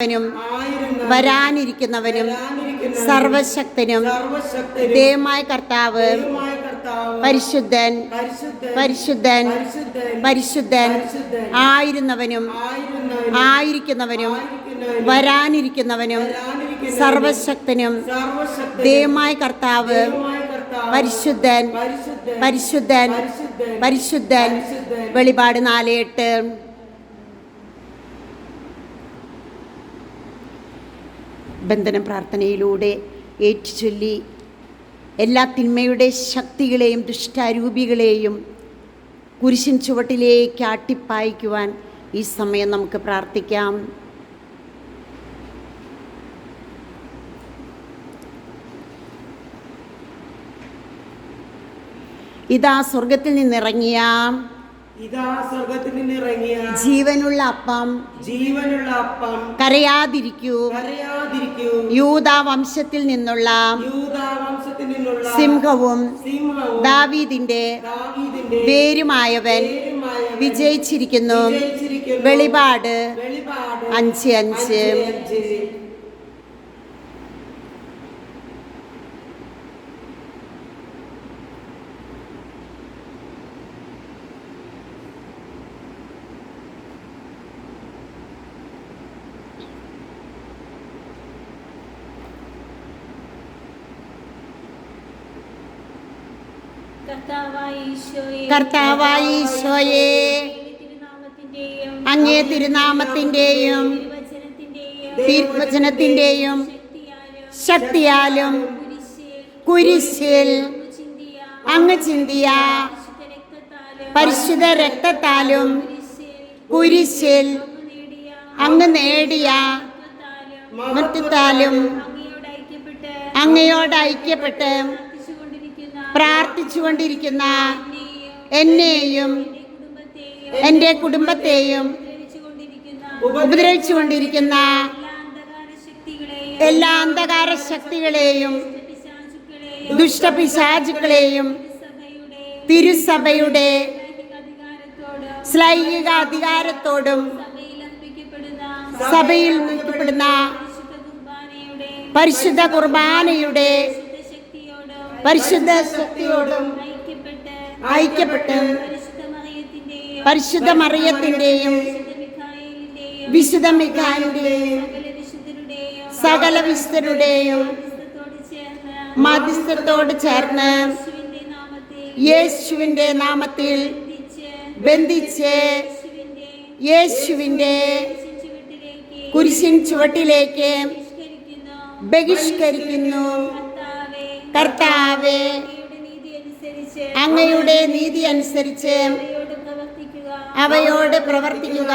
ും വരാനിരിക്കുന്നവനും സർവശക്തനും ദൈവമായ കർത്താവ് പരിശുദ്ധൻ പരിശുദ്ധൻ പരിശുദ്ധൻ ആയിരുന്നവനും ആയിരിക്കുന്നവനും വരാനിരിക്കുന്നവനും സർവശക്തനും ദൈവമായ കർത്താവ് പരിശുദ്ധൻ പരിശുദ്ധൻ പരിശുദ്ധൻ. വെളിപാട് 4:8. ബന്ധന പ്രാർത്ഥനയിലൂടെ ഏറ്റുചൊല്ലി എല്ലാ തിന്മയുടെ ശക്തികളെയും ദുഷ്ടാരൂപികളെയും കുരിശിൻ ചുവട്ടിലേക്ക് ആട്ടിപ്പായിക്കുവാൻ ഈ സമയം നമുക്ക് പ്രാർത്ഥിക്കാം. ഇതാ സ്വർഗത്തിൽ നിന്നിറങ്ങിയ ജീവനുള്ള അപ്പം കരയാതിരിക്കൂ. യൂദാ വംശത്തിൽ നിന്നുള്ള സിംഹവും ദാവീദിന്റെ വേരുമായവൻ വിജയിച്ചിരിക്കുന്നു. വെളിപാട് 5:5. കർത്താവായ ഈശോയെ, അങ്ങേ തിരുനാമത്തിന്റെയും തിരുവചനത്തിന്റെയും ശക്തിയാലും കുരിശിൽ അങ്ങ് ചിന്തിയ പരിശുദ്ധ രക്തത്താലും കുരിശിൽ അങ്ങ് നേടിയ മൃത്യുത്താലും അങ്ങയോട് ഐക്യപ്പെട്ട് പ്രാർത്ഥിച്ചുകൊണ്ടിരിക്കുന്ന എന്നെയും എൻ്റെ കുടുംബത്തെയും ഉപദ്രവിച്ചുകൊണ്ടിരിക്കുന്ന എല്ലാ അന്ധകാര ശക്തികളെയും ദുഷ്ടപിശാചുക്കളെയും തിരുസഭയുടെ ശ്ലൈഹിക അധികാരത്തോടും സഭയിൽ നിൽക്കപ്പെടുന്ന പരിശുദ്ധ കുർബാനയുടെ പരിശുദ്ധ ശക്തിയോടും ഐക്യപ്പെട്ട് പരിശുദ്ധ മറിയത്തിന്റെയും വിശുദ്ധ മിഖായിലിന്റെയും സകല വിശുദ്ധരുടെയും മധ്യസ്ഥത്തോട് ചേർന്ന് യേശുവിന്റെ നാമത്തിൽ ബന്ധിച്ച് യേശുവിന്റെ കുരിശിൻ ചുവട്ടിലേക്ക് ബഹിഷ്കരിക്കുന്നു. കർത്താവേ, അങ്ങയുടെ നീതി അനുസരിച്ച് അവയോട് പ്രവർത്തിക്കുക.